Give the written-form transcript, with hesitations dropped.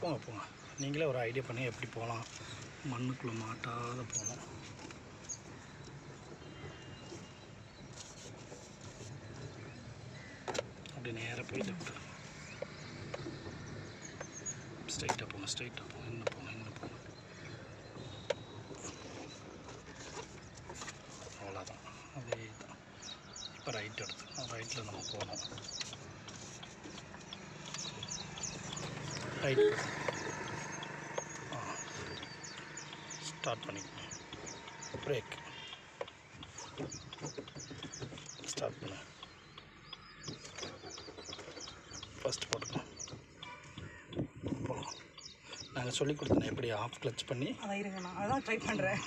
போங்க போங்க, நீங்களே ஒரு ஐடியா பண்ணி எப்படி போகலாம், மண்ணுக்குள்ளே மாட்டாத போகணும். அப்படி நேராக போய் லெஃப்ட், ஸ்ட்ரைட்டாக போங்க, ஸ்ட்ரைட்டாக போங்க, இன்னும் போங்க, இன்னும் போங்க. அவ்வளோதான், அதே தான். இப்போ ரைட் எடுத்து ரைட்டில் நம்ம போகணும். ரைட் ஸ்டார்ட் பண்ணிக்கணும். பிரேக் ஸ்டார்ட் பண்ண ஃபஸ்ட் போட்டுக்கலாம். போகலாம். நாங்கள் சொல்லி கொடுத்தோம் எப்படி ஆஃப் கிளச் பண்ணி. அதான் இருங்க, நான் அதான் ட்ரை பண்ணுறேன்.